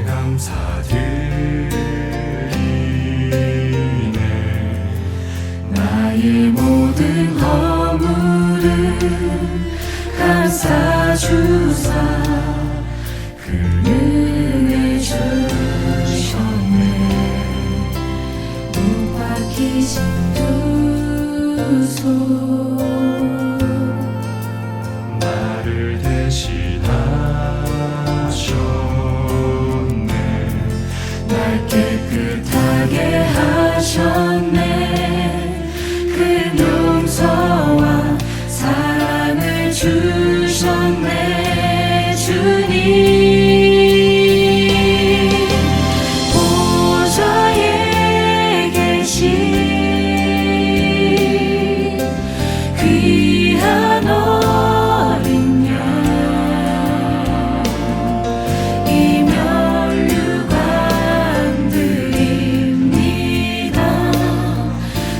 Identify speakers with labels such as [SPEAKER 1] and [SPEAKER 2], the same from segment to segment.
[SPEAKER 1] 감사드리네. 나의 모든 허물을 감싸주사 그 은혜 주셨네. 못 박히신 두 손 나를 대신하셨네. 날 깨끗하게 하셨네. 그 용서와 사랑을 주셨네. 주님 보좌에 계신 귀한 어린 양 이 면류관 드립니다.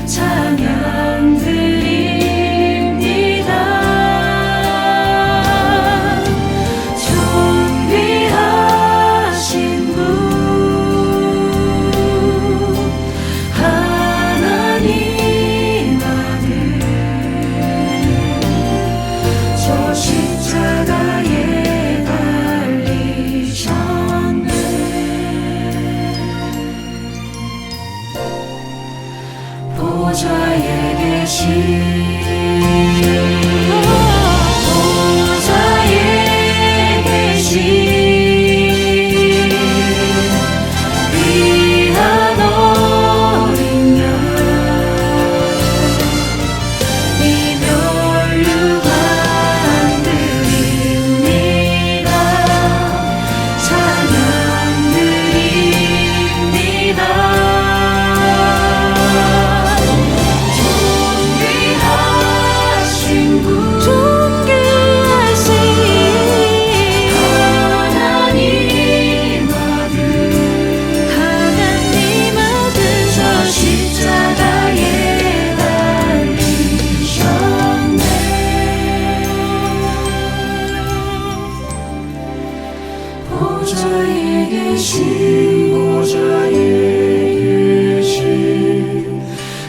[SPEAKER 1] 찬양 드립니다. 존귀하신 분 하나님 아들 저 십자가에 달리셨네. 보좌에 계신 보좌에 계신 귀한 어린 양 이 면류관 드립니다. 찬양 드립니다. 존귀하신 분 하나님 아들 저 십자가에 달리셨네. 보좌에 계신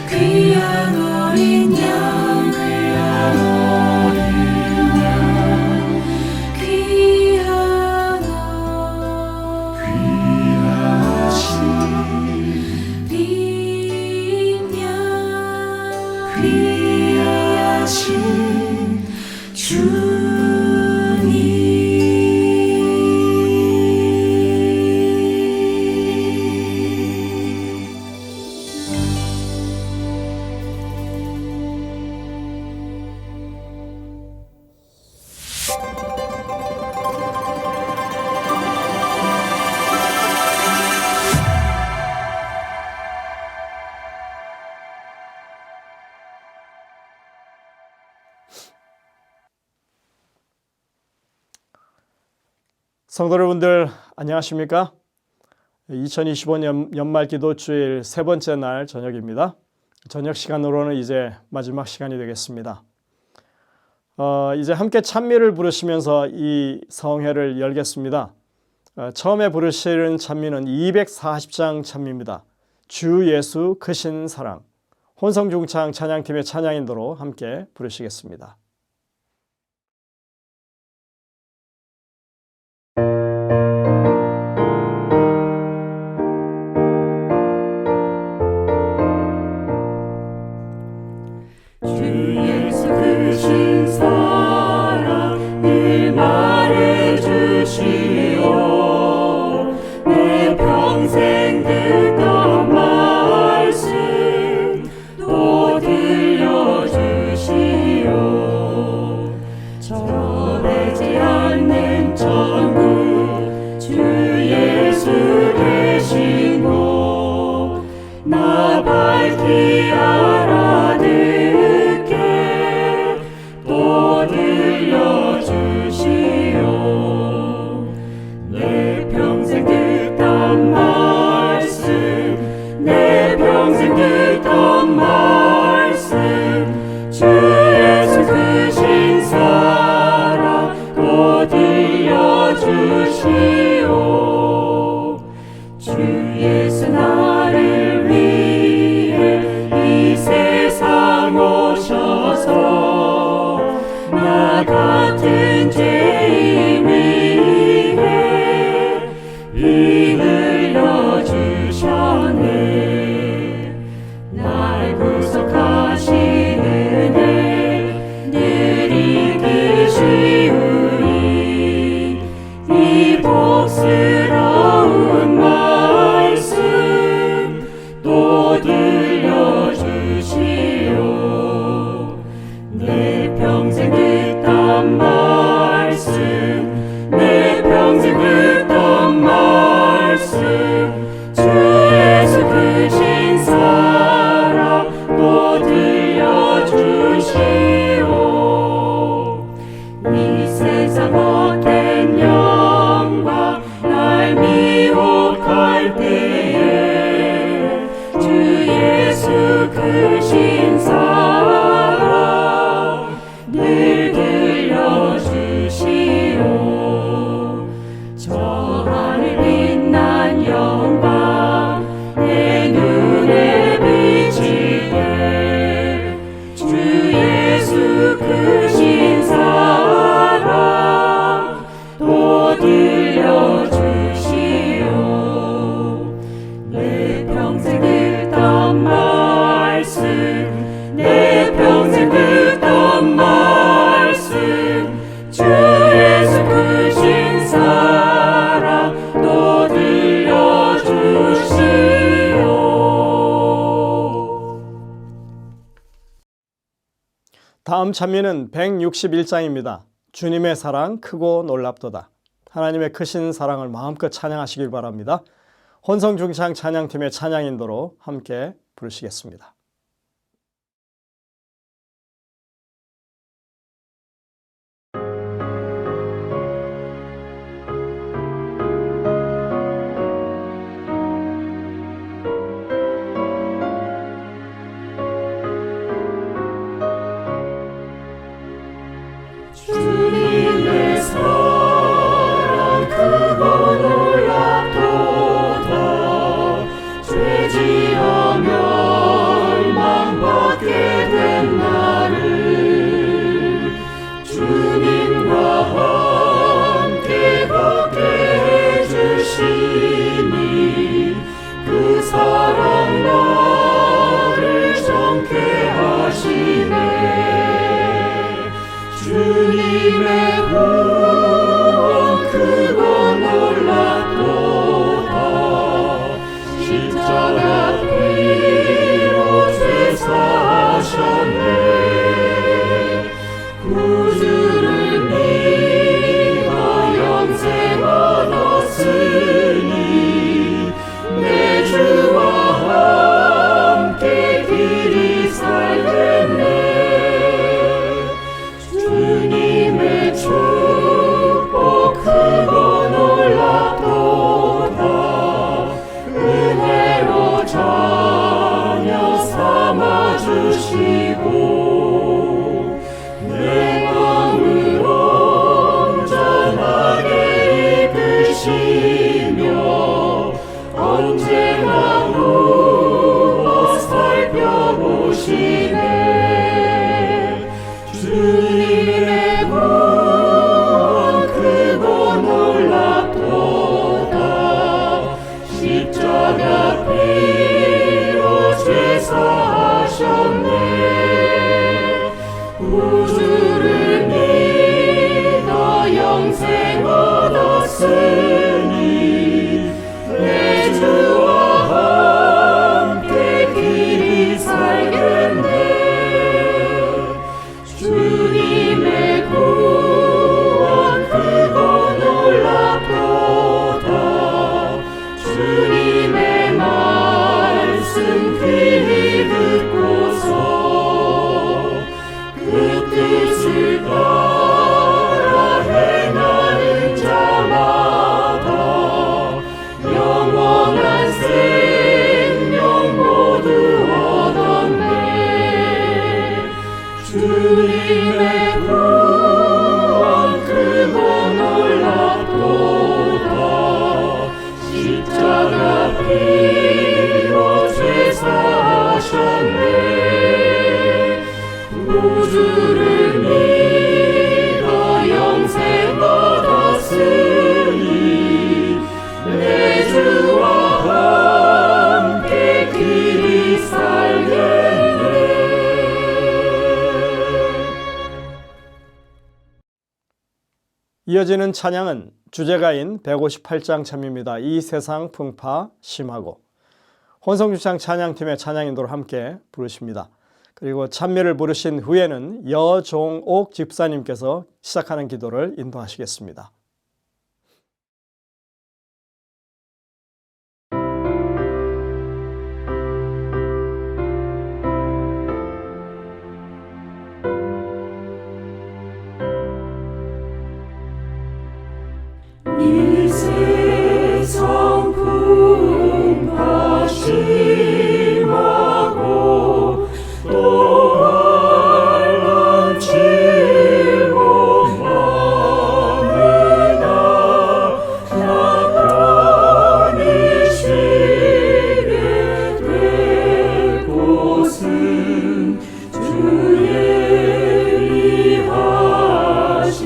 [SPEAKER 1] 귀한 어린 양 귀하신
[SPEAKER 2] 성도 여러분들 안녕하십니까? 2025년 연말기도 주일 세 번째 날 저녁입니다. 저녁 시간으로는 이제 마지막 시간이 되겠습니다. 이제 함께 찬미를 부르시면서 이 성회를 열겠습니다. 처음에 부르시는 찬미는 240장 찬미입니다. 주 예수 크신 사랑. 혼성중창 찬양팀의 찬양인도로 함께 부르시겠습니다.
[SPEAKER 1] 주시오. 복스러운 말씀 또 들려주시오. 내 평생 듣던 말씀, 내 평생 듣던 말씀, 주 예수 크신 사랑 또 들려주시오. 이 세상 헛된 영광 날 미혹할 때에 주 예수 크신 사랑 늘 들려주시오. 저 하늘 빛난 영광 내 눈에 비칠 때 주 예수 크신 사랑 또 들려주시오. 내 평생 듣던 말씀, 내 평생 듣던 말씀, 주 예수 크신 사랑 또 들려주시오.
[SPEAKER 2] 다음 찬미는 161장입니다. 주님의 사랑 크고 놀랍도다. 하나님의 크신 사랑을 마음껏 찬양하시길 바랍니다. 혼성중창 찬양팀의 찬양 인도로 함께 부르시겠습니다.
[SPEAKER 1] 주님의 사랑 크고 놀랍도다. 죄지어 멸망받게 된 나를 주님과 함께 걷게 해주시니 그 사랑 나를 정케 하시네. 주님의 구원 크고 놀랍도다. 십자가 피로 죄사하셨네. 구주를 믿어 영생 얻었으니 내 주와 함께 길이 살겠네. 주님의 축복 크고 놀랍도다. 은혜로 자녀 삼아주시고 내 마음을 온전하게 이끄시며 언제나 누워 살펴보시네. 주님의 구원 크고 놀랍도다. 십자가 피로 죄사하셨네. 구주를 믿어 영생 얻었으니 내 주와 함께 길이 살겠네. 주님의 구원 크고 놀랍도다. 주님의 말씀 귀히 듣고서 그 뜻을 따라 행하는 자마다 영원한 생명 모두 얻었네. 주님의 구원 크고 놀랍도다. 십자가 피로 죄사하셨네. 구주를 믿어 영생 얻었으니 내 주와 함께 길이 살겠네.
[SPEAKER 2] 이어지는 찬양은 주제가인 158장 참입니다. 이 세상 풍파 심하고. 혼성중창 찬양팀의 찬양 인도를 함께 부르십니다. 그리고 찬미를 부르신 후에는 여종옥 집사님께서 시작하는 기도를 인도하시겠습니다.
[SPEAKER 1] 이 세상 풍파 심하고 또 환난 치고 많으나 나 편히 쉬게 될 곳은 주의 위하신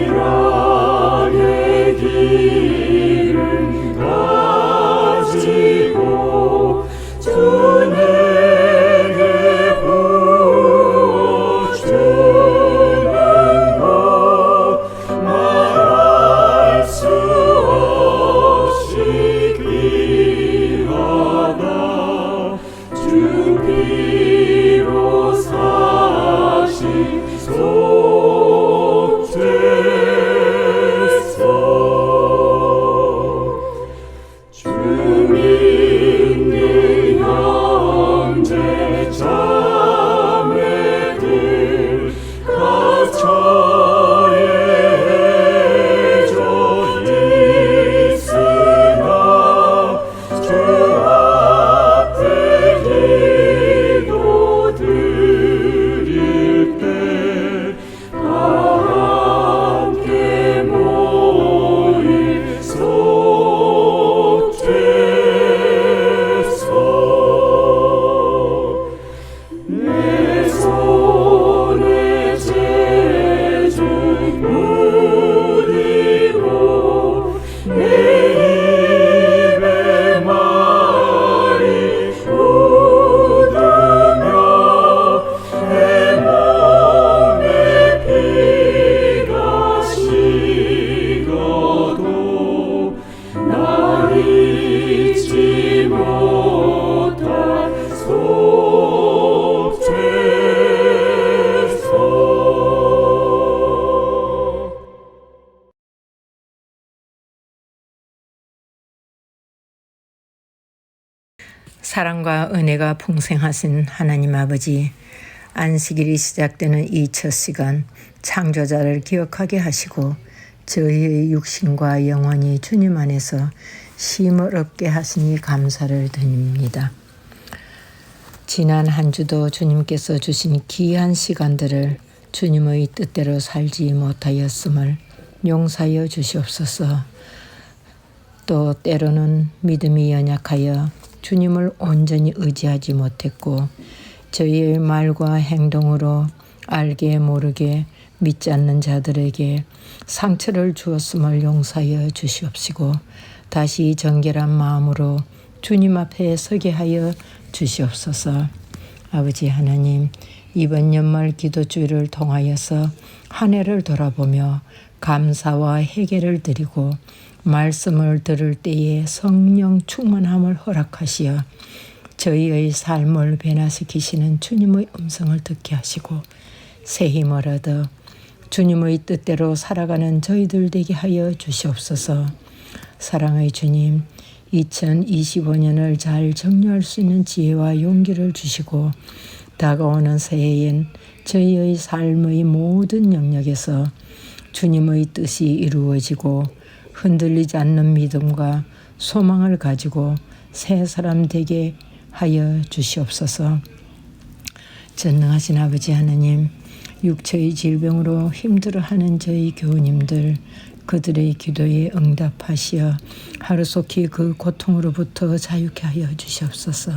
[SPEAKER 1] 일하게 기름 가지고 주 내게 부어주는 것 말할 수 없이 귀하다. 주 피로 사신 속죄소 주 믿는 형제 자매들 갇혀에 해져 있으나 주 앞에 기도 드릴 때 다 함께 모일 속죄소 내 손에 재주 묻이고 내 입에 말이 굳으며 내 몸에 피가 식어도 나 잊지 못할 속죄소
[SPEAKER 3] 사랑과 은혜가 풍성하신 하나님 아버지, 안식일이 시작되는 이 첫 시간 창조자를 기억하게 하시고 저희의 육신과 영혼이 주님 안에서 쉼을 얻게 하시니 감사를 드립니다. 지난 한 주도 주님께서 주신 귀한 시간들을 주님의 뜻대로 살지 못하였음을 용서하여 주시옵소서. 또 때로는 믿음이 연약하여 주님을 온전히 의지하지 못했고 저희의 말과 행동으로 알게 모르게 믿지 않는 자들에게 상처를 주었음을 용서하여 주시옵시고 다시 정결한 마음으로 주님 앞에 서게 하여 주시옵소서. 아버지 하나님, 이번 연말 기도주일을 통하여서 한 해를 돌아보며 감사와 회개를 드리고 말씀을 들을 때에 성령 충만함을 허락하시어 저희의 삶을 변화시키시는 주님의 음성을 듣게 하시고 새 힘을 얻어 주님의 뜻대로 살아가는 저희들 되게 하여 주시옵소서. 사랑의 주님, 2025년을 잘 정리할 수 있는 지혜와 용기를 주시고 다가오는 새해엔 저희의 삶의 모든 영역에서 주님의 뜻이 이루어지고 흔들리지 않는 믿음과 소망을 가지고 새 사람 되게 하여 주시옵소서. 전능하신 아버지 하나님, 육체의 질병으로 힘들어하는 저희 교우님들, 그들의 기도에 응답하시어 하루속히 그 고통으로부터 자유케 하여 주시옵소서.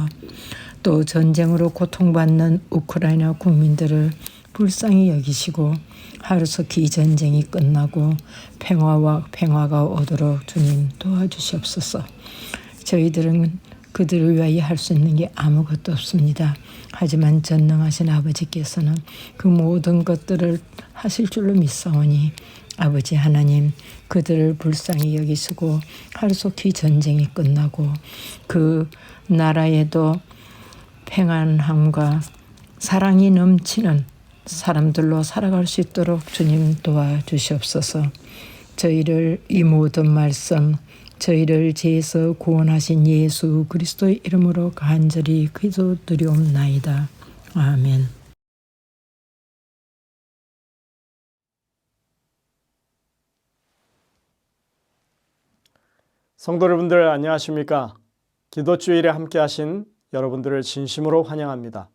[SPEAKER 3] 또 전쟁으로 고통받는 우크라이나 국민들을 불쌍히 여기시고 하루속히 이 전쟁이 끝나고 평화가 오도록 주님 도와주시옵소서. 저희들은 그들을 위하여 할 수 있는 게 아무것도 없습니다. 하지만 전능하신 아버지께서는 그 모든 것들을 하실 줄로 믿사오니 아버지 하나님, 그들을 불쌍히 여기시고 하루속히 전쟁이 끝나고 그 나라에도 평안함과 사랑이 넘치는 사람들로 살아갈 수 있도록 주님 도와주시옵소서. 저희를 이 모든 말씀, 저희를 죄에서 구원하신 예수 그리스도의 이름으로 간절히 기도드리옵나이다. 아멘.
[SPEAKER 2] 성도 여러분들 안녕하십니까? 기도주일에 함께 하신 여러분들을 진심으로 환영합니다.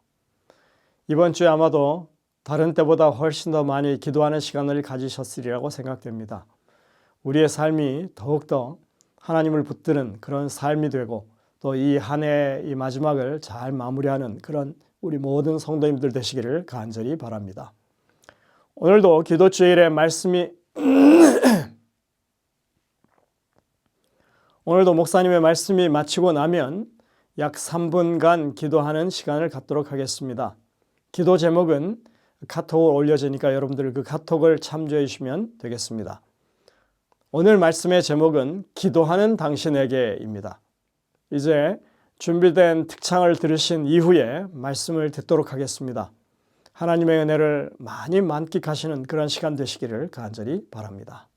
[SPEAKER 2] 이번 주에 아마도 다른 때보다 훨씬 더 많이 기도하는 시간을 가지셨으리라고 생각됩니다. 우리의 삶이 더욱더 하나님을 붙드는 그런 삶이 되고 또 이 한 해의 이 마지막을 잘 마무리하는 그런 우리 모든 성도님들 되시기를 간절히 바랍니다. 오늘도 기도주일의 말씀이 오늘도 목사님의 말씀이 마치고 나면 약 3분간 기도하는 시간을 갖도록 하겠습니다. 기도 제목은 카톡을 올려주니까 여러분들 그 카톡을 참조해 주시면 되겠습니다. 오늘 말씀의 제목은 기도하는 당신에게입니다. 이제 준비된 특창을 들으신 이후에 말씀을 듣도록 하겠습니다. 하나님의 은혜를 많이 만끽하시는 그런 시간 되시기를 간절히 바랍니다.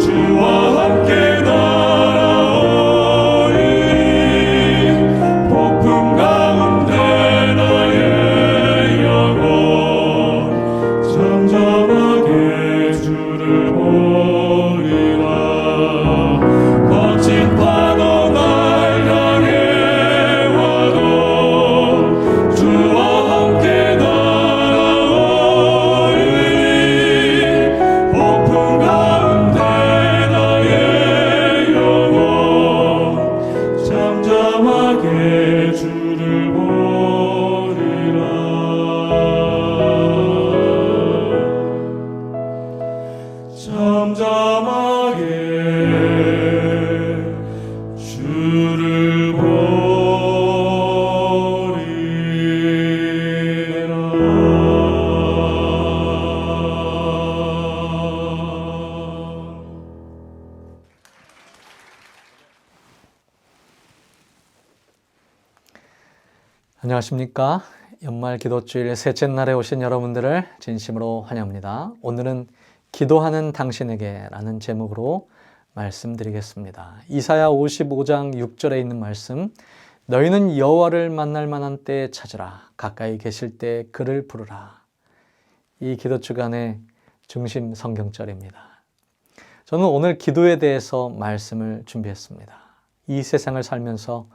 [SPEAKER 1] 주와 함께 날아오리
[SPEAKER 4] 안녕하십니까. 연말 기도주일 셋째 날에 오신 여러분들을 진심으로 환영합니다. 오늘은 기도하는 당신에게 라는 제목으로 말씀드리겠습니다. 이사야 55장 6절에 있는 말씀, 너희는 여호와를 만날 만한 때에 찾으라. 가까이 계실 때 그를 부르라. 이 기도 주간의 중심 성경절입니다. 저는 오늘 기도에 대해서 말씀을 준비했습니다. 이 세상을 살면서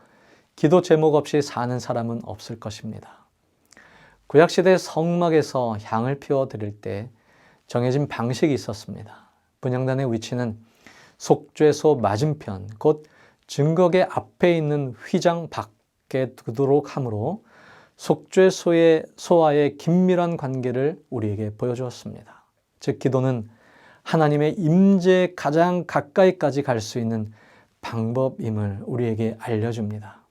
[SPEAKER 4] 기도 제목 없이 사는 사람은 없을 것입니다. 구약시대 성막에서 향을 피워드릴 때 정해진 방식이 있었습니다. 분향단의 위치는 속죄소 맞은편, 곧 증거계 앞에 있는 휘장 밖에 두도록 하므로 속죄소와의 긴밀한 관계를 우리에게 보여주었습니다. 즉 기도는 하나님의 임재에 가장 가까이까지 갈 수 있는 방법임을 우리에게 알려줍니다.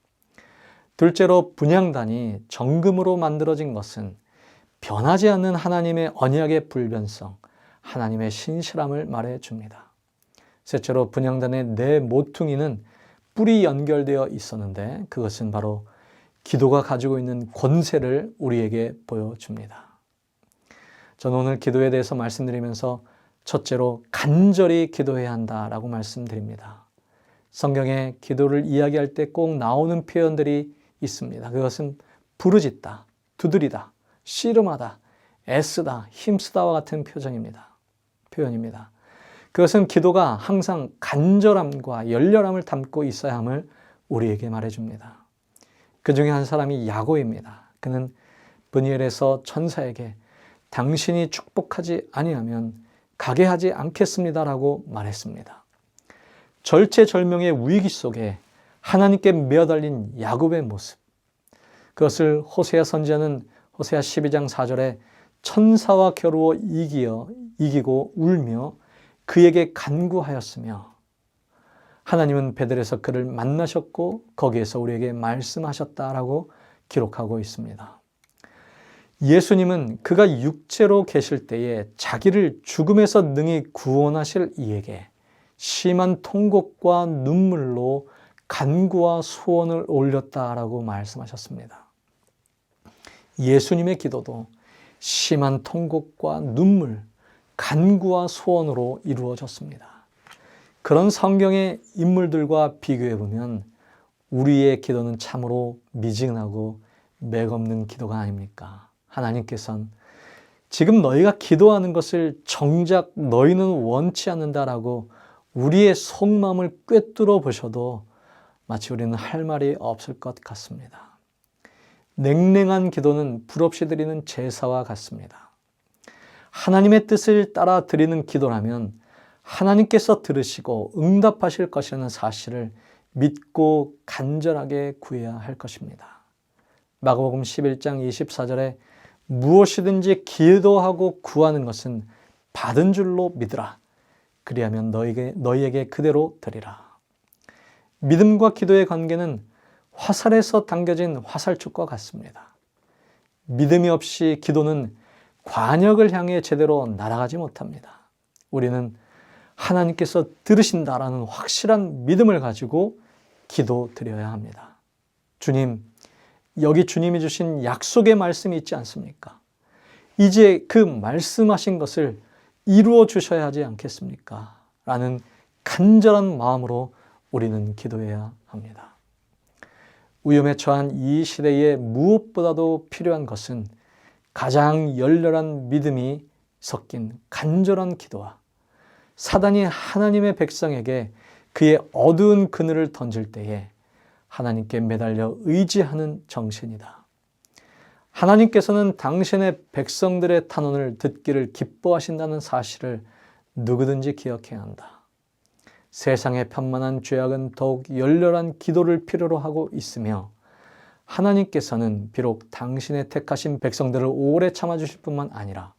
[SPEAKER 4] 둘째로 분향단이 정금으로 만들어진 것은 변하지 않는 하나님의 언약의 불변성, 하나님의 신실함을 말해줍니다. 셋째로 분향단의 네 모퉁이는 뿔이 연결되어 있었는데 그것은 바로 기도가 가지고 있는 권세를 우리에게 보여줍니다. 저는 오늘 기도에 대해서 말씀드리면서 첫째로 간절히 기도해야 한다라고 말씀드립니다. 성경에 기도를 이야기할 때 꼭 나오는 표현들이 있습니다. 그것은 부르짖다, 두드리다, 씨름하다, 애쓰다, 힘쓰다와 같은 표현입니다. 그것은 기도가 항상 간절함과 열렬함을 담고 있어야 함을 우리에게 말해줍니다. 그 중에 한 사람이 야고입니다. 그는 브니엘에서 천사에게 당신이 축복하지 아니하면 가게 하지 않겠습니다라고 말했습니다. 절체절명의 위기 속에 하나님께 매어달린 야곱의 모습, 그것을 호세아 선지자는 호세아 12장 4절에 천사와 겨루어 이기고 울며 그에게 간구하였으며 하나님은 베델에서 그를 만나셨고 거기에서 우리에게 말씀하셨다라고 기록하고 있습니다. 예수님은 그가 육체로 계실 때에 자기를 죽음에서 능히 구원하실 이에게 심한 통곡과 눈물로 간구와 소원을 올렸다라고 말씀하셨습니다. 예수님의 기도도 심한 통곡과 눈물, 간구와 소원으로 이루어졌습니다. 그런 성경의 인물들과 비교해 보면 우리의 기도는 참으로 미진하고 맥없는 기도가 아닙니까? 하나님께서는 지금 너희가 기도하는 것을 정작 너희는 원치 않는다라고 우리의 속마음을 꿰뚫어 보셔도 마치 우리는 할 말이 없을 것 같습니다. 냉랭한 기도는 불없이 드리는 제사와 같습니다. 하나님의 뜻을 따라 드리는 기도라면 하나님께서 들으시고 응답하실 것이라는 사실을 믿고 간절하게 구해야 할 것입니다. 마가복음 11장 24절에 무엇이든지 기도하고 구하는 것은 받은 줄로 믿으라. 그리하면 너희에게 그대로 드리라. 믿음과 기도의 관계는 화살에서 당겨진 화살촉과 같습니다. 믿음이 없이 기도는 관역을 향해 제대로 날아가지 못합니다. 우리는 하나님께서 들으신다라는 확실한 믿음을 가지고 기도 드려야 합니다. 주님, 여기 주님이 주신 약속의 말씀이 있지 않습니까? 이제 그 말씀하신 것을 이루어 주셔야 하지 않겠습니까? 라는 간절한 마음으로 우리는 기도해야 합니다. 위험에 처한 이 시대에 무엇보다도 필요한 것은 가장 열렬한 믿음이 섞인 간절한 기도와 사단이 하나님의 백성에게 그의 어두운 그늘을 던질 때에 하나님께 매달려 의지하는 정신이다. 하나님께서는 당신의 백성들의 탄원을 듣기를 기뻐하신다는 사실을 누구든지 기억해야 한다. 세상의 편만한 죄악은 더욱 열렬한 기도를 필요로 하고 있으며 하나님께서는 비록 당신의 택하신 백성들을 오래 참아주실 뿐만 아니라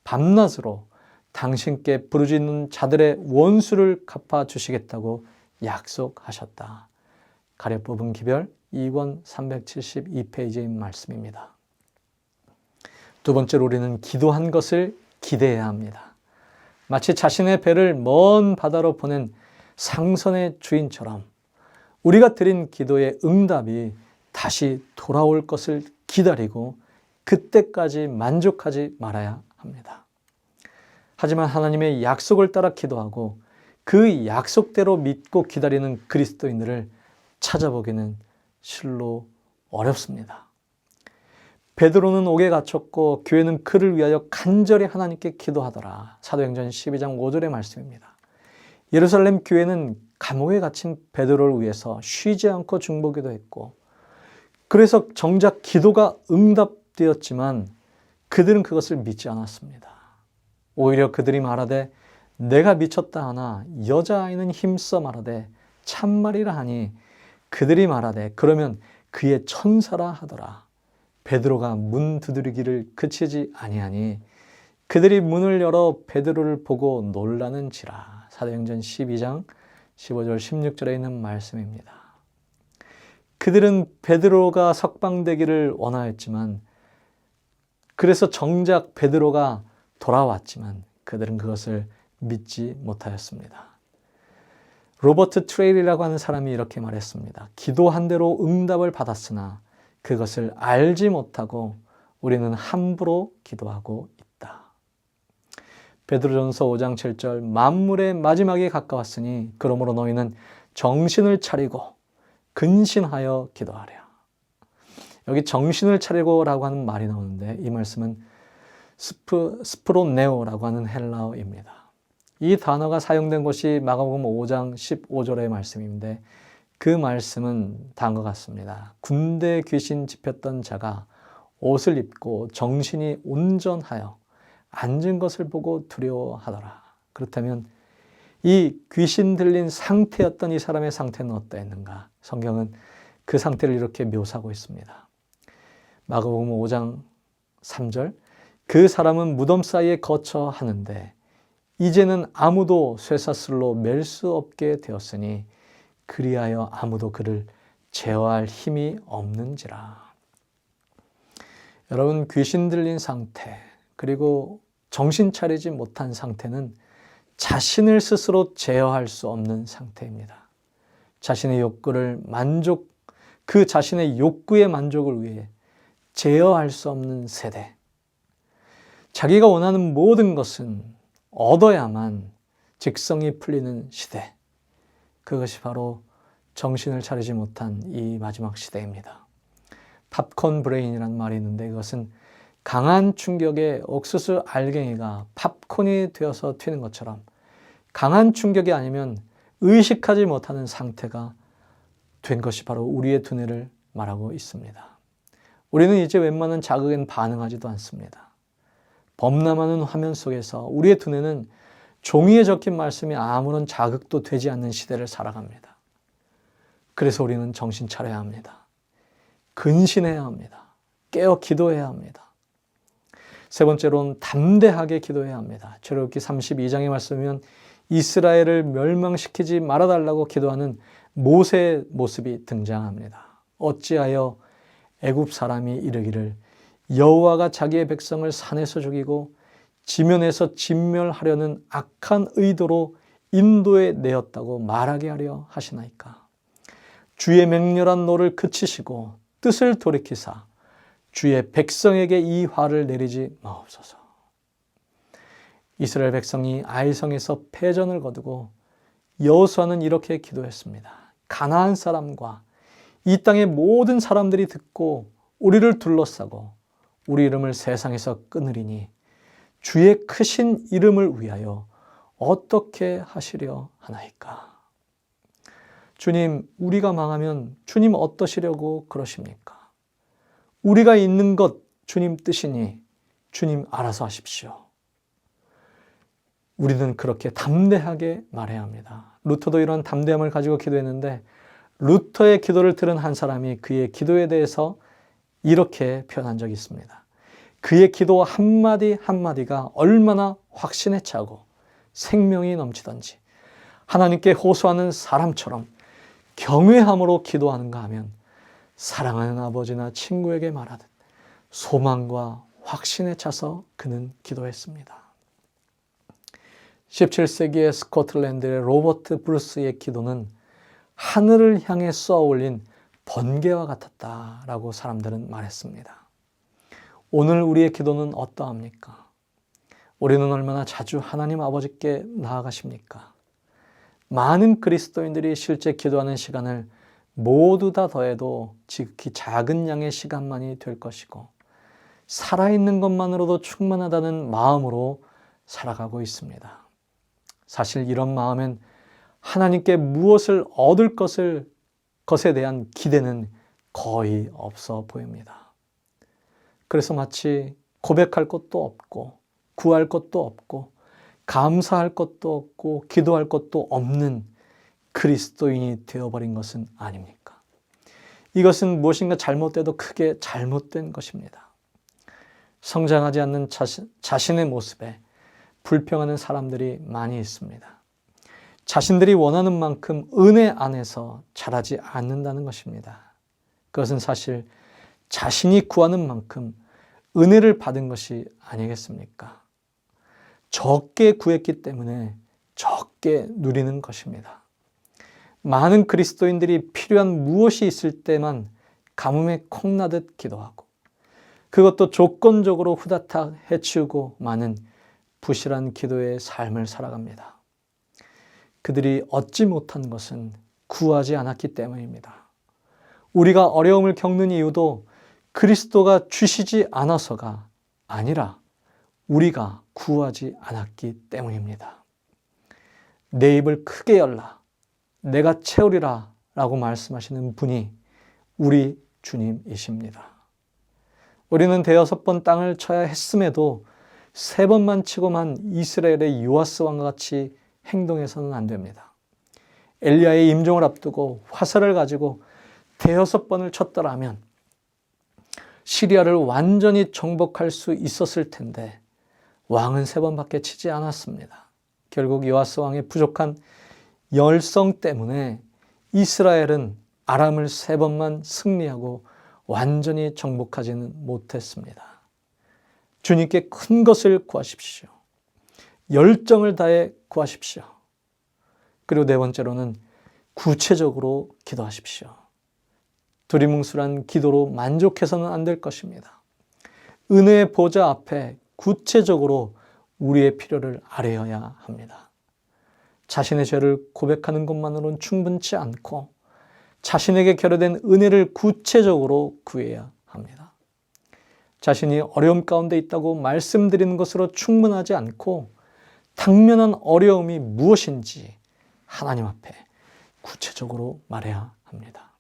[SPEAKER 4] 밤낮으로 당신께 부르짖는 자들의 원수를 갚아주시겠다고 약속하셨다. 가려 뽑은 기별 2권 372페이지의 말씀입니다. 두 번째로 우리는 기도한 것을 기대해야 합니다. 마치 자신의 배를 먼 바다로 보낸 상선의 주인처럼 우리가 드린 기도의 응답이 다시 돌아올 것을 기다리고 그때까지 만족하지 말아야 합니다. 하지만 하나님의 약속을 따라 기도하고 그 약속대로 믿고 기다리는 그리스도인들을 찾아보기는 실로 어렵습니다. 베드로는 옥에 갇혔고 교회는 그를 위하여 간절히 하나님께 기도하더라. 사도행전 12장 5절의 말씀입니다. 예루살렘 교회는 감옥에 갇힌 베드로를 위해서 쉬지 않고 중보기도 했고, 그래서 정작 기도가 응답되었지만 그들은 그것을 믿지 않았습니다. 오히려 그들이 말하되 내가 미쳤다 하나 여자아이는 힘써 말하되 참말이라 하니 그들이 말하되 그러면 그의 천사라 하더라. 베드로가 문 두드리기를 그치지 아니하니 그들이 문을 열어 베드로를 보고 놀라는지라. 사도행전 12장 15절 16절에 있는 말씀입니다. 그들은 베드로가 석방되기를 원하였지만, 그래서 정작 베드로가 돌아왔지만 그들은 그것을 믿지 못하였습니다. 로버트 트레일이라고 하는 사람이 이렇게 말했습니다. 기도한 대로 응답을 받았으나 그것을 알지 못하고 우리는 함부로 기도하고 있다. 베드로전서 5장 7절 만물의 마지막이 가까웠으니 그러므로 너희는 정신을 차리고 근신하여 기도하랴. 여기 정신을 차리고라고 하는 말이 나오는데 이 말씀은 스프로네오라고 하는 헬라어입니다. 이 단어가 사용된 것이 마가복음 5장 15절의 말씀인데 그 말씀은 다음과 같습니다. 군대 귀신 집혔던 자가 옷을 입고 정신이 온전하여 앉은 것을 보고 두려워하더라. 그렇다면 이 귀신 들린 상태였던 이 사람의 상태는 어떠했는가? 성경은 그 상태를 이렇게 묘사하고 있습니다. 마가복음 5장 3절 그 사람은 무덤 사이에 거처 하는데 이제는 아무도 쇠사슬로 맬 수 없게 되었으니 그리하여 아무도 그를 제어할 힘이 없는지라. 여러분, 귀신 들린 상태 그리고 정신 차리지 못한 상태는 자신을 스스로 제어할 수 없는 상태입니다. 자신의 욕구를 그 자신의 욕구의 만족을 위해 제어할 수 없는 세대. 자기가 원하는 모든 것은 얻어야만 직성이 풀리는 시대. 그것이 바로 정신을 차리지 못한 이 마지막 시대입니다. 팝콘 브레인이라는 말이 있는데 그것은 강한 충격에 옥수수 알갱이가 팝콘이 되어서 튀는 것처럼 강한 충격이 아니면 의식하지 못하는 상태가 된 것이 바로 우리의 두뇌를 말하고 있습니다. 우리는 이제 웬만한 자극엔 반응하지도 않습니다. 범람하는 화면 속에서 우리의 두뇌는 종이에 적힌 말씀이 아무런 자극도 되지 않는 시대를 살아갑니다. 그래서 우리는 정신 차려야 합니다. 근신해야 합니다. 깨어 기도해야 합니다. 세 번째로는 담대하게 기도해야 합니다. 출애굽기 32장의 말씀이면 이스라엘을 멸망시키지 말아달라고 기도하는 모세의 모습이 등장합니다. 어찌하여 애굽 사람이 이르기를 여호와가 자기의 백성을 산에서 죽이고 지면에서 진멸하려는 악한 의도로 인도에 내었다고 말하게 하려 하시나이까. 주의 맹렬한 노를 그치시고 뜻을 돌이키사 주의 백성에게 이 화를 내리지 마옵소서. 이스라엘 백성이 아이성에서 패전을 거두고 여호수아는 이렇게 기도했습니다. 가나안 사람과 이 땅의 모든 사람들이 듣고 우리를 둘러싸고 우리 이름을 세상에서 끊으리니 주의 크신 이름을 위하여 어떻게 하시려 하나이까. 주님, 우리가 망하면 주님 어떠시려고 그러십니까? 우리가 있는 것 주님 뜻이니 주님 알아서 하십시오. 우리는 그렇게 담대하게 말해야 합니다. 루터도 이런 담대함을 가지고 기도했는데 루터의 기도를 들은 한 사람이 그의 기도에 대해서 이렇게 표현한 적이 있습니다. 그의 기도 한마디 한마디가 얼마나 확신에 차고 생명이 넘치던지 하나님께 호소하는 사람처럼 경외함으로 기도하는가 하면 사랑하는 아버지나 친구에게 말하듯 소망과 확신에 차서 그는 기도했습니다. 17세기의 스코틀랜드의 로버트 브루스의 기도는 하늘을 향해 쏘아 올린 번개와 같았다라고 사람들은 말했습니다. 오늘 우리의 기도는 어떠합니까? 우리는 얼마나 자주 하나님 아버지께 나아가십니까? 많은 그리스도인들이 실제 기도하는 시간을 모두 다 더해도 지극히 작은 양의 시간만이 될 것이고 살아있는 것만으로도 충분하다는 마음으로 살아가고 있습니다. 사실 이런 마음엔 하나님께 무엇을 얻을 것에 대한 기대는 거의 없어 보입니다. 그래서 마치 고백할 것도 없고 구할 것도 없고 감사할 것도 없고 기도할 것도 없는 그리스도인이 되어버린 것은 아닙니까? 이것은 무엇인가 잘못돼도 크게 잘못된 것입니다. 성장하지 않는 자신의 모습에 불평하는 사람들이 많이 있습니다. 자신들이 원하는 만큼 은혜 안에서 자라지 않는다는 것입니다. 그것은 사실 자신이 구하는 만큼 은혜를 받은 것이 아니겠습니까? 적게 구했기 때문에 적게 누리는 것입니다. 많은 그리스도인들이 필요한 무엇이 있을 때만 가뭄에 콩나듯 기도하고 그것도 조건적으로 후다닥 해치우고 많은 부실한 기도의 삶을 살아갑니다. 그들이 얻지 못한 것은 구하지 않았기 때문입니다. 우리가 어려움을 겪는 이유도 그리스도가 주시지 않아서가 아니라 우리가 구하지 않았기 때문입니다. 내 입을 크게 열라 내가 채우리라 라고 말씀하시는 분이 우리 주님이십니다. 우리는 6번 땅을 쳐야 했음에도 3번만 치고만 이스라엘의 요아스 왕과 같이 행동해서는 안 됩니다. 엘리야의 임종을 앞두고 화살을 가지고 6번을 쳤더라면 시리아를 완전히 정복할 수 있었을 텐데 왕은 3번밖에 치지 않았습니다. 결국 요아스 왕의 부족한 열성 때문에 이스라엘은 아람을 3번만 승리하고 완전히 정복하지는 못했습니다. 주님께 큰 것을 구하십시오. 열정을 다해 구하십시오. 그리고 4번째로는 구체적으로 기도하십시오. 두리뭉술한 기도로 만족해서는 안 될 것입니다. 은혜의 보좌 앞에 구체적으로 우리의 필요를 아뢰어야 합니다. 자신의 죄를 고백하는 것만으로는 충분치 않고 자신에게 결여된 은혜를 구체적으로 구해야 합니다. 자신이 어려움 가운데 있다고 말씀드리는 것으로 충분하지 않고 당면한 어려움이 무엇인지 하나님 앞에 구체적으로 말해야 합니다.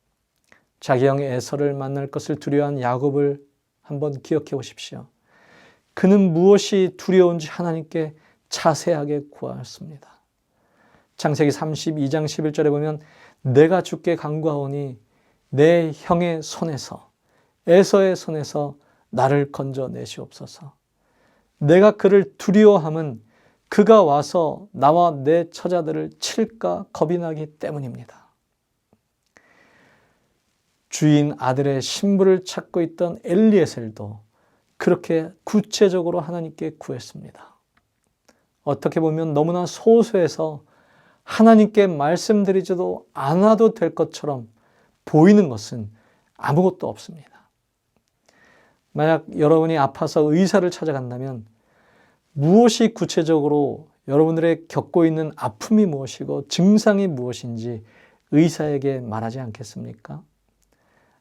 [SPEAKER 4] 자기 형 에서를 만날 것을 두려워한 야곱을 한번 기억해 보십시오. 그는 무엇이 두려운지 하나님께 자세하게 구하였습니다. 창세기 32장 11절에 보면 내가 주께 간구하오니 내 형의 손에서 에서의 손에서 나를 건져내시옵소서. 내가 그를 두려워함은 그가 와서 나와 내 처자들을 칠까 겁이 나기 때문입니다. 주인 아들의 신부를 찾고 있던 엘리에셀도 그렇게 구체적으로 하나님께 구했습니다. 어떻게 보면 너무나 소소해서 하나님께 말씀드리지도 않아도 될 것처럼 보이는 것은 아무것도 없습니다. 만약 여러분이 아파서 의사를 찾아간다면 무엇이 구체적으로 여러분들의 겪고 있는 아픔이 무엇이고 증상이 무엇인지 의사에게 말하지 않겠습니까?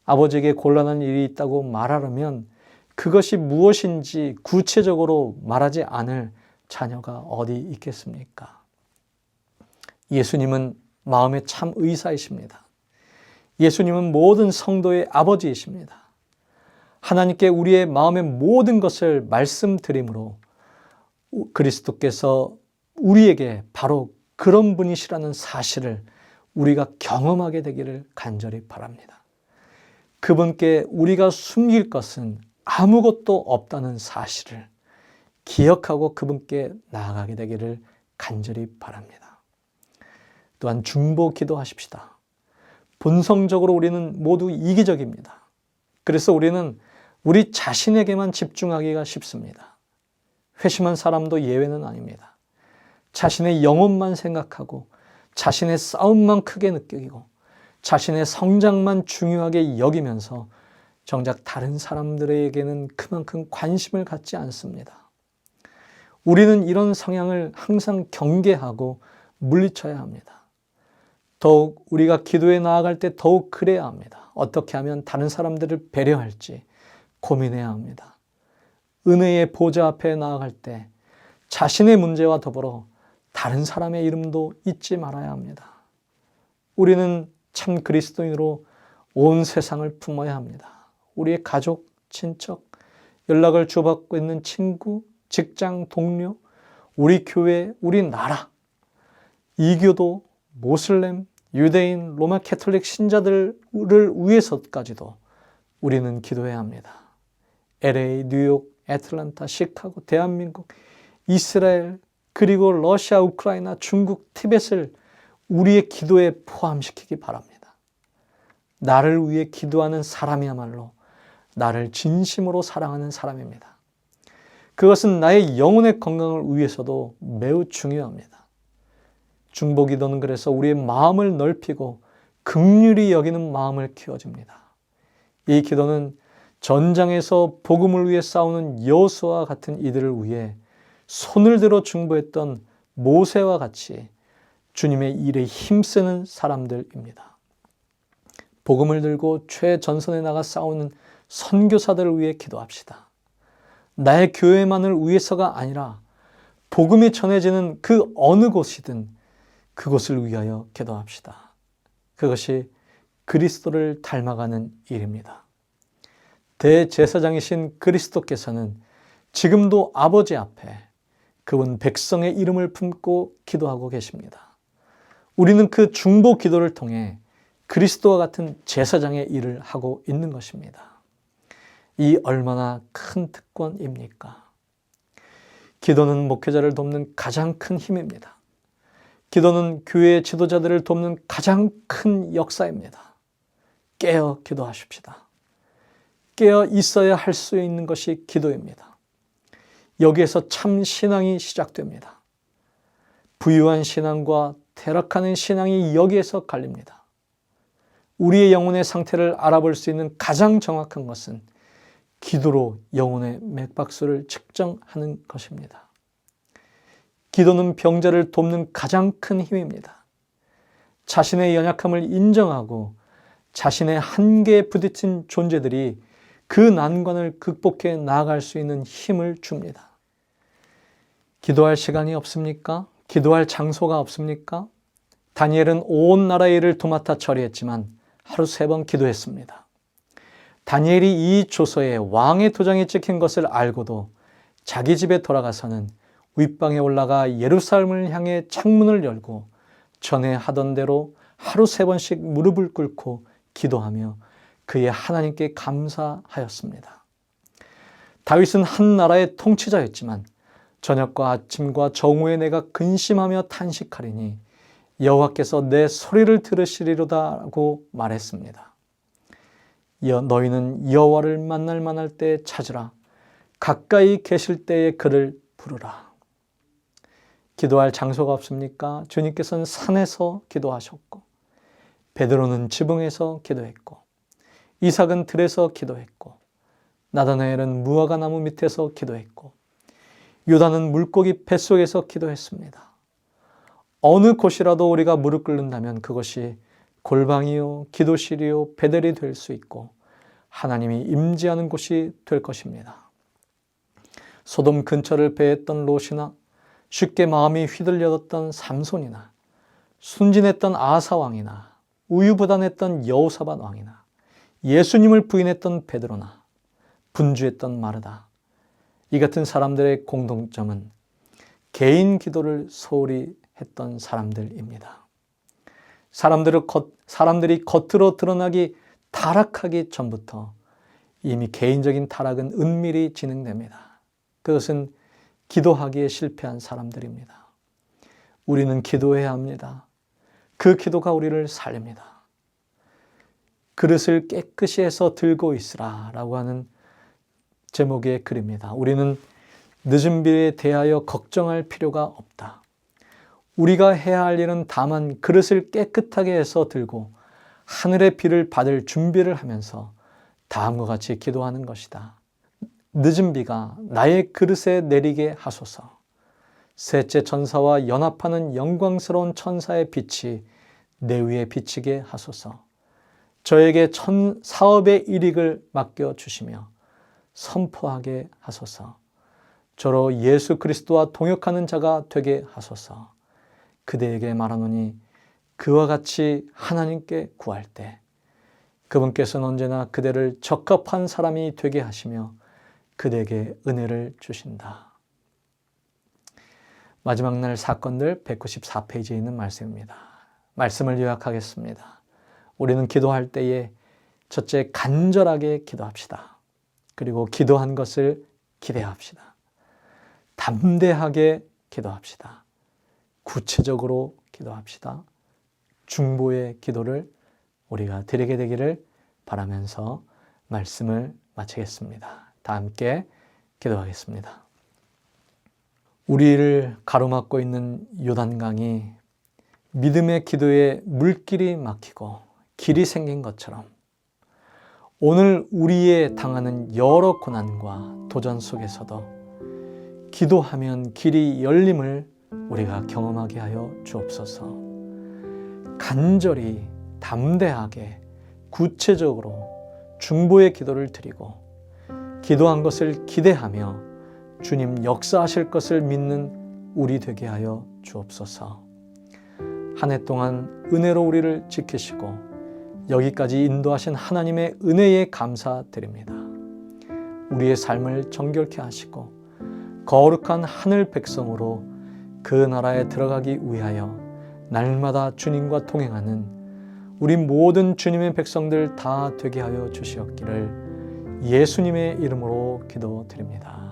[SPEAKER 4] 아버지에게 곤란한 일이 있다고 말하려면 그것이 무엇인지 구체적으로 말하지 않을 자녀가 어디 있겠습니까? 예수님은 마음의 참 의사이십니다. 예수님은 모든 성도의 아버지이십니다. 하나님께 우리의 마음의 모든 것을 말씀드림으로 그리스도께서 우리에게 바로 그런 분이시라는 사실을 우리가 경험하게 되기를 간절히 바랍니다. 그분께 우리가 숨길 것은 아무것도 없다는 사실을 기억하고 그분께 나아가게 되기를 간절히 바랍니다. 또한 중보 기도하십시다. 본성적으로 우리는 모두 이기적입니다. 그래서 우리는 우리 자신에게만 집중하기가 쉽습니다. 회심한 사람도 예외는 아닙니다. 자신의 영혼만 생각하고 자신의 싸움만 크게 느끼고 자신의 성장만 중요하게 여기면서 정작 다른 사람들에게는 그만큼 관심을 갖지 않습니다. 우리는 이런 성향을 항상 경계하고 물리쳐야 합니다. 더욱 우리가 기도에 나아갈 때 더욱 그래야 합니다. 어떻게 하면 다른 사람들을 배려할지 고민해야 합니다. 은혜의 보좌 앞에 나아갈 때 자신의 문제와 더불어 다른 사람의 이름도 잊지 말아야 합니다. 우리는 참 그리스도인으로 온 세상을 품어야 합니다. 우리의 가족, 친척, 연락을 주고받고 있는 친구, 직장 동료, 우리 교회, 우리 나라, 이교도, 모슬렘, 유대인, 로마 캐톨릭 신자들을 위해서까지도 우리는 기도해야 합니다. LA, 뉴욕, 애틀란타, 시카고, 대한민국, 이스라엘, 그리고 러시아, 우크라이나, 중국, 티벳을 우리의 기도에 포함시키기 바랍니다. 나를 위해 기도하는 사람이야말로 나를 진심으로 사랑하는 사람입니다. 그것은 나의 영혼의 건강을 위해서도 매우 중요합니다. 중보기도는 그래서 우리의 마음을 넓히고 긍휼히 여기는 마음을 키워줍니다. 이 기도는 전장에서 복음을 위해 싸우는 여호수아와 같은 이들을 위해 손을 들어 중보했던 모세와 같이 주님의 일에 힘쓰는 사람들입니다. 복음을 들고 최전선에 나가 싸우는 선교사들을 위해 기도합시다. 나의 교회만을 위해서가 아니라 복음이 전해지는 그 어느 곳이든 그곳을 위하여 기도합시다. 그것이 그리스도를 닮아가는 일입니다. 대제사장이신 그리스도께서는 지금도 아버지 앞에 그분 백성의 이름을 품고 기도하고 계십니다. 우리는 그 중보 기도를 통해 그리스도와 같은 제사장의 일을 하고 있는 것입니다. 이 얼마나 큰 특권입니까? 기도는 목회자를 돕는 가장 큰 힘입니다. 기도는 교회의 지도자들을 돕는 가장 큰 역사입니다. 깨어 기도하십시다. 깨어 있어야 할 수 있는 것이 기도입니다. 여기에서 참 신앙이 시작됩니다. 부유한 신앙과 퇴락하는 신앙이 여기에서 갈립니다. 우리의 영혼의 상태를 알아볼 수 있는 가장 정확한 것은 기도로 영혼의 맥박수를 측정하는 것입니다. 기도는 병자를 돕는 가장 큰 힘입니다. 자신의 연약함을 인정하고 자신의 한계에 부딪힌 존재들이 그 난관을 극복해 나아갈 수 있는 힘을 줍니다. 기도할 시간이 없습니까? 기도할 장소가 없습니까? 다니엘은 온 나라의 일을 도맡아 처리했지만 하루 3번 기도했습니다. 다니엘이 이 조서에 왕의 도장이 찍힌 것을 알고도 자기 집에 돌아가서는 윗방에 올라가 예루살렘을 향해 창문을 열고 전에 하던 대로 하루 3번씩 무릎을 꿇고 기도하며 그의 하나님께 감사하였습니다. 다윗은 한 나라의 통치자였지만 저녁과 아침과 정오에 내가 근심하며 탄식하리니 여호와께서 내 소리를 들으시리로다라고 말했습니다. 너희는 여호와를 만날 때 찾으라. 가까이 계실 때에 그를 부르라. 기도할 장소가 없습니까? 주님께서는 산에서 기도하셨고 베드로는 지붕에서 기도했고 이삭은 들에서 기도했고 나다나엘은 무화과 나무 밑에서 기도했고 유다는 물고기 뱃속에서 기도했습니다. 어느 곳이라도 우리가 무릎 꿇는다면 그것이 골방이요 기도실이요 베델이 될 수 있고 하나님이 임재하는 곳이 될 것입니다. 소돔 근처를 배했던 롯이나 쉽게 마음이 휘둘렸던 삼손이나 순진했던 아사 왕이나 우유부단했던 여호사밧 왕이나 예수님을 부인했던 베드로나 분주했던 마르다, 이 같은 사람들의 공통점은 개인 기도를 소홀히 했던 사람들입니다. 사람들이 겉으로 드러나기 타락하기 전부터 이미 개인적인 타락은 은밀히 진행됩니다. 그것은 기도하기에 실패한 사람들입니다. 우리는 기도해야 합니다. 그 기도가 우리를 살립니다. 그릇을 깨끗이 해서 들고 있으라 라고 하는 제목의 글입니다. 우리는 늦은 비에 대하여 걱정할 필요가 없다. 우리가 해야 할 일은 다만 그릇을 깨끗하게 해서 들고 하늘의 비를 받을 준비를 하면서 다음과 같이 기도하는 것이다. 늦은 비가 나의 그릇에 내리게 하소서. 셋째 천사와 연합하는 영광스러운 천사의 빛이 내 위에 비치게 하소서. 저에게 사업의 일익을 맡겨주시며 선포하게 하소서. 저로 예수 그리스도와 동역하는 자가 되게 하소서. 그대에게 말하노니 그와 같이 하나님께 구할 때 그분께서는 언제나 그대를 적합한 사람이 되게 하시며 그대에게 은혜를 주신다. 마지막 날 사건들 194페이지에 있는 말씀입니다. 말씀을 요약하겠습니다. 우리는 기도할 때에 첫째, 간절하게 기도합시다. 그리고 기도한 것을 기대합시다. 담대하게 기도합시다. 구체적으로 기도합시다. 중보의 기도를 우리가 드리게 되기를 바라면서 말씀을 마치겠습니다. 다 함께 기도하겠습니다. 우리를 가로막고 있는 요단강이 믿음의 기도에 물길이 막히고 길이 생긴 것처럼 오늘 우리의 당하는 여러 고난과 도전 속에서도 기도하면 길이 열림을 우리가 경험하게 하여 주옵소서. 간절히 담대하게 구체적으로 중보의 기도를 드리고 기도한 것을 기대하며 주님 역사하실 것을 믿는 우리 되게 하여 주옵소서. 한 해 동안 은혜로 우리를 지키시고 여기까지 인도하신 하나님의 은혜에 감사드립니다. 우리의 삶을 정결케 하시고 거룩한 하늘 백성으로 그 나라에 들어가기 위하여 날마다 주님과 동행하는 우리 모든 주님의 백성들 다 되게 하여 주시옵기를 예수님의 이름으로 기도드립니다.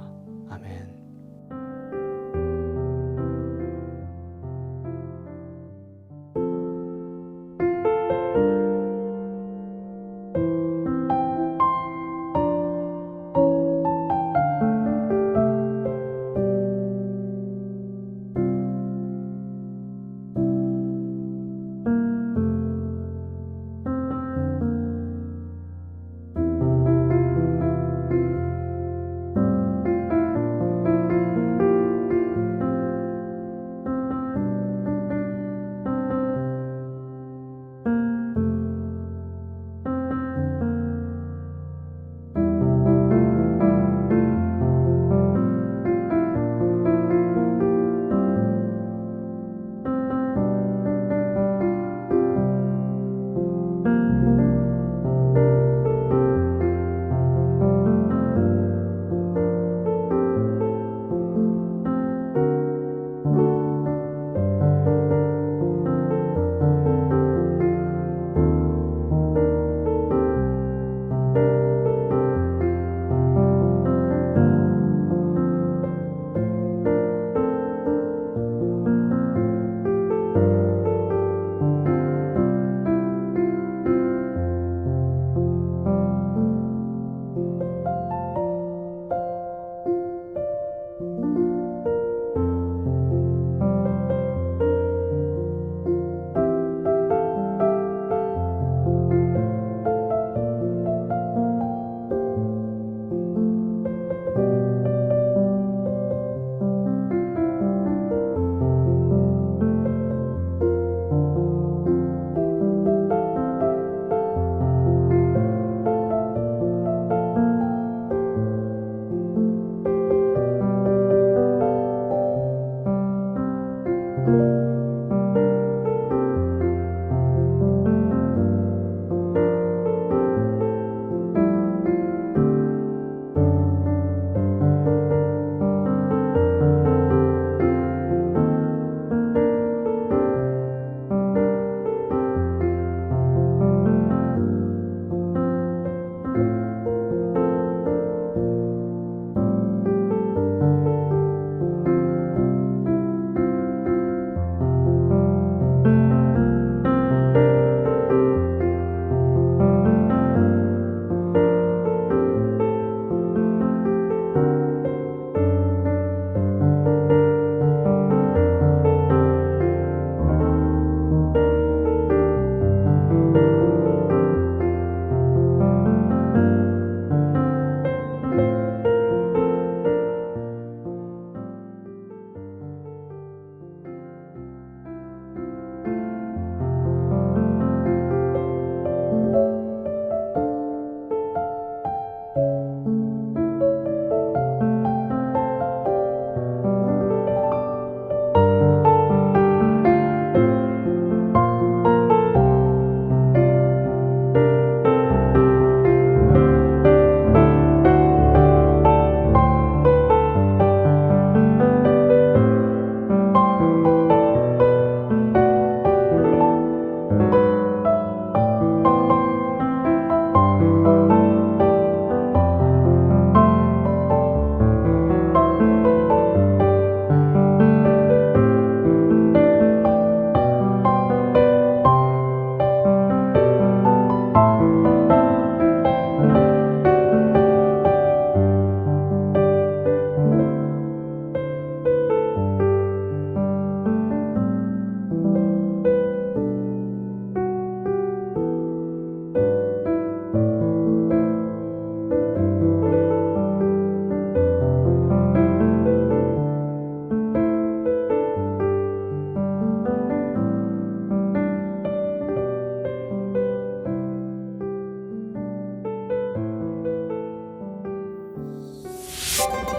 [SPEAKER 1] 주옵소서.